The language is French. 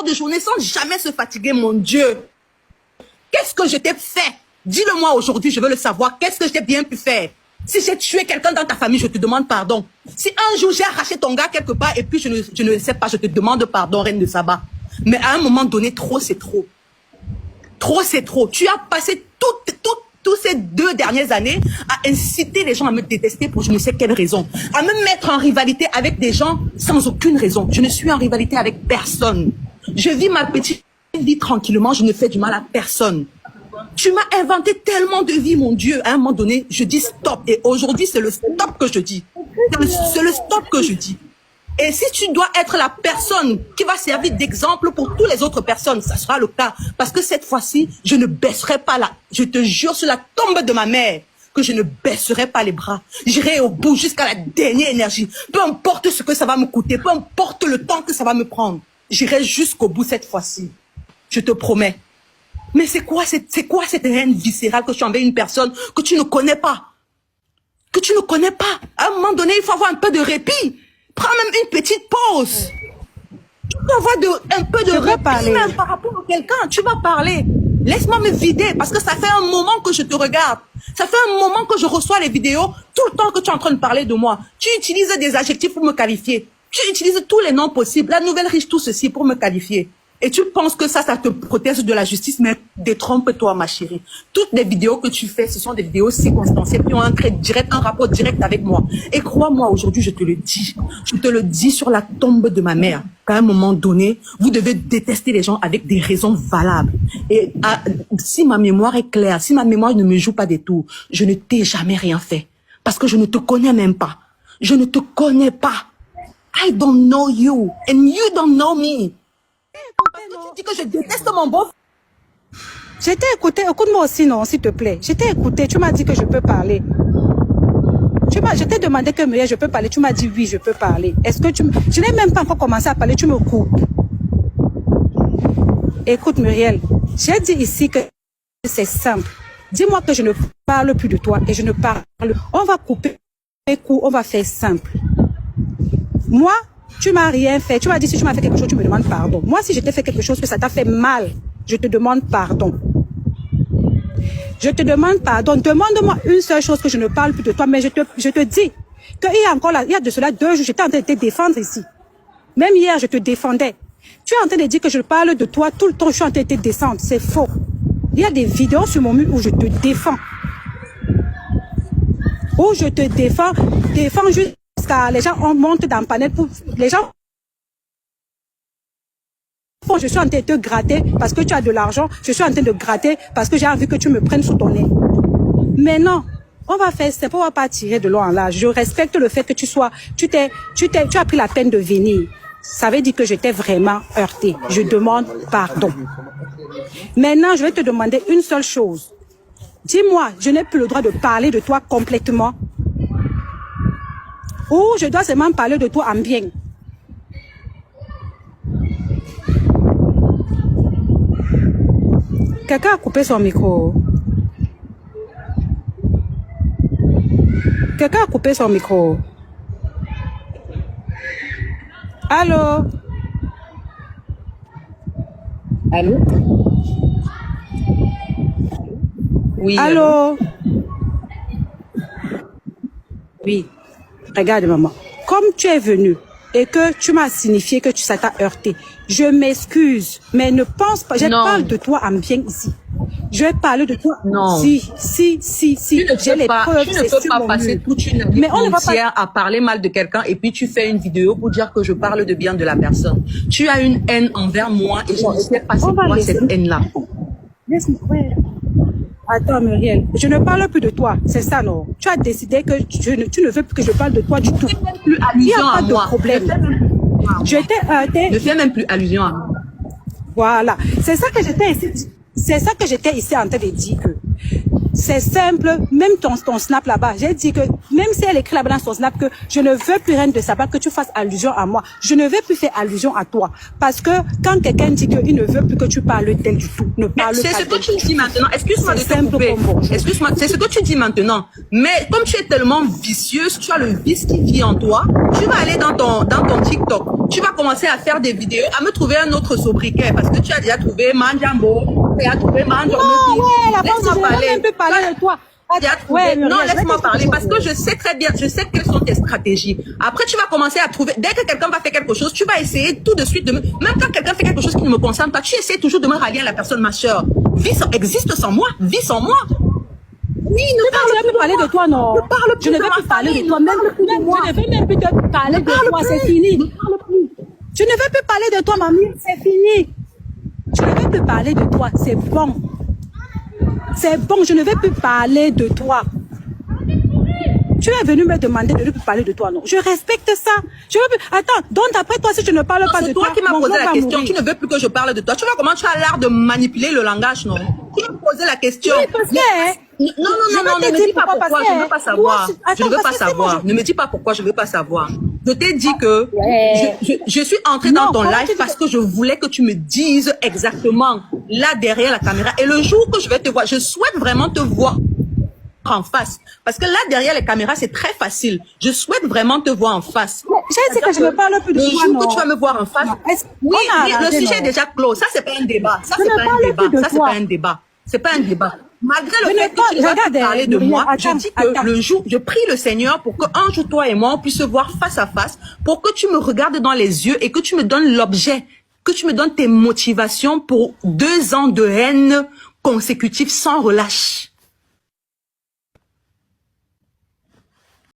de journée sans jamais se fatiguer, mon Dieu. Qu'est-ce que je t'ai fait? Dis-le-moi aujourd'hui, je veux le savoir. Qu'est-ce que j'ai bien pu faire? Si j'ai tué quelqu'un dans ta famille, je te demande pardon. Si un jour j'ai arraché ton gars quelque part et puis je ne le sais pas, je te demande pardon, reine de Saba. Mais à un moment donné, trop c'est trop. Trop c'est trop. Tu as passé toutes ces 2 dernières années à inciter les gens à me détester pour je ne sais quelle raison. À me mettre en rivalité avec des gens sans aucune raison. Je ne suis en rivalité avec personne. Je vis ma petite vie tranquillement, je ne fais du mal à personne. Tu m'as inventé tellement de vies, mon Dieu. À un moment donné, je dis stop. Et aujourd'hui, c'est le stop que je dis. C'est le stop que je dis. Et si tu dois être la personne qui va servir d'exemple pour toutes les autres personnes, ça sera le cas. Parce que cette fois-ci, je ne baisserai pas là. Je te jure sur la tombe de ma mère que je ne baisserai pas les bras. J'irai au bout jusqu'à la dernière énergie. Peu importe ce que ça va me coûter, peu importe le temps que ça va me prendre. J'irai jusqu'au bout cette fois-ci. Je te promets. Mais c'est quoi cette haine viscérale que tu envers une personne que tu ne connais pas? Que tu ne connais pas. À un moment donné, il faut avoir un peu de répit. Prends même une petite pause. Tu peux avoir un peu de répit même par rapport à quelqu'un. Tu vas parler. Laisse-moi me vider parce que ça fait un moment que je te regarde. Ça fait un moment que je reçois les vidéos tout le temps que tu es en train de parler de moi. Tu utilises des adjectifs pour me qualifier. Tu utilises tous les noms possibles. La nouvelle riche, tout ceci pour me qualifier. Et tu penses que ça te protège de la justice, mais détrompe-toi, ma chérie. Toutes les vidéos que tu fais, ce sont des vidéos circonstancielles qui ont un rapport direct avec moi. Et crois-moi, aujourd'hui, je te le dis sur la tombe de ma mère, qu'à un moment donné, vous devez détester les gens avec des raisons valables. Et si ma mémoire est claire, si ma mémoire ne me joue pas des tours, je ne t'ai jamais rien fait. Parce que je ne te connais même pas. Je ne te connais pas. I don't know you, and you don't know me. Parce que tu dis que je déteste mon beau. Je t'ai écouté, écoute-moi aussi, non, s'il te plaît. Je t'ai écouté, tu m'as dit que je peux parler. Je t'ai demandé que Muriel, je peux parler, tu m'as dit oui, je peux parler. Est-ce que je n'ai même pas encore commencé à parler, tu me coupes. Écoute Muriel, j'ai dit ici que c'est simple. Dis-moi que je ne parle plus de toi et je ne parle. On va couper les coups, on va faire simple. Moi, tu m'as rien fait. Tu m'as dit si tu m'as fait quelque chose, tu me demandes pardon. Moi, si je t'ai fait quelque chose que ça t'a fait mal, je te demande pardon. Je te demande pardon. Demande-moi une seule chose que je ne parle plus de toi, mais je te dis qu'il y a de cela 2 jours, j'étais en train de te défendre ici. Même hier, je te défendais. Tu es en train de dire que je parle de toi tout le temps, je suis en train de te descendre. C'est faux. Il y a des vidéos sur mon mur où je te défends. Où je te défends jusqu'à les gens montent dans le panel pour les gens. Je suis en train de te gratter parce que tu as de l'argent. Je suis en train de gratter parce que j'ai envie que tu me prennes sous ton nez. Mais non, on va faire ça, on va pas tirer de l'eau en large. Je respecte le fait que tu as pris la peine de venir. Ça veut dire que je t'ai vraiment heurté. Je demande pardon. Maintenant, je vais te demander une seule chose. Dis-moi, je n'ai plus le droit de parler de toi complètement. Ou je dois seulement parler de toi en bien. Quelqu'un a coupé son micro. Quelqu'un a coupé son micro. Allô? Allô? Oui. Allô? Oui. Regarde, maman. Comme tu es venue et que tu m'as signifié que ça t'a heurté, je m'excuse, mais ne pense pas. Je parle de toi en bien ici. Je vais parler de toi. Non. Si. J'ai les preuves. Tu ne peux pas passer toute une vie entière à parler mal de quelqu'un et puis tu fais une vidéo pour dire que je parle de bien de la personne. Tu as une haine envers moi et je ne sais pas c'est quoi cette haine-là. Attends, Muriel, je ne parle plus de toi, c'est ça, non? Tu as décidé que tu ne veux plus que je parle de toi du tout. Plus Il n'y a pas de moi. problème. Je t'ai heurté. Ne fais même plus allusion à moi. Voilà. C'est ça que j'étais ici en train de dire que c'est simple, même ton snap là-bas, j'ai dit que même si elle écrit là-bas dans son snap que je ne veux plus rien de sa part, que tu fasses allusion à moi, je ne vais plus faire allusion à toi. Parce que quand quelqu'un dit qu'il ne veut plus que tu parles d'elle du tout, ne parle pas. C'est ce que tu dis maintenant. Excuse-moi de te simple couper. comme bonjour. Excuse-moi, c'est ce que tu dis maintenant. Mais comme tu es tellement vicieuse, tu as le vice qui vit en toi, tu vas aller dans ton TikTok. Tu vas commencer à faire des vidéos, à me trouver un autre sobriquet parce que tu as déjà trouvé Manjambo, tu as trouvé Manjambo. Non, ouais, la Laisse-moi parler. Je ne peux parler de toi. Ouais, non, laisse-moi parler parce que je sais très bien, je sais quelles sont tes stratégies. Après, tu vas commencer à trouver, dès que quelqu'un va faire quelque chose, tu vas essayer tout de suite de même quand quelqu'un fait quelque chose qui ne me concerne pas, tu essaies toujours de me rallier à la personne, ma soeur. Existe sans moi, vis sans moi. Oui, Je ne vais plus parler de toi, non. Je ne vais plus parler de toi, même je ne vais même plus te parler de toi, c'est fini. Je ne vais plus parler de toi, mamie, c'est fini. Je ne vais plus parler de toi, c'est bon. C'est bon, je ne vais plus parler de toi. Tu es venu me demander de ne plus parler de toi, non. Je respecte ça. Je veux plus... Attends, donc après toi, si je ne parle pas de toi... C'est toi qui m'as posé la question. Tu ne veux plus que je parle de toi. Tu vois comment tu as l'art de manipuler le langage, non? Tu m'as posé la question. Oui, parce que... Non, ne me dis pas pourquoi, je ne veux pas savoir. Je ne veux pas savoir. Ne me dis pas pourquoi, je ne veux pas savoir. Je t'ai dit que je suis entrée dans ton live parce que je voulais que tu me dises exactement là derrière la caméra. Et le jour que je vais te voir, je souhaite vraiment te voir en face. Parce que là, derrière les caméras, c'est très facile. Je souhaite vraiment te voir en face. J'ai dit que je ne parle plus de toi, le jour que tu vas me voir en face, oui, le sujet est déjà clos. Ça, c'est pas un débat. Ça, c'est pas un débat. Ça, c'est pas un débat. C'est pas un débat. Malgré le fait que tu ne vas pas parler de moi, je dis que le jour, je prie le Seigneur pour qu'un jour, toi et moi, on puisse se voir face à face, pour que tu me regardes dans les yeux et que tu me donnes l'objet, que tu me donnes tes motivations pour 2 ans de haine consécutive sans relâche.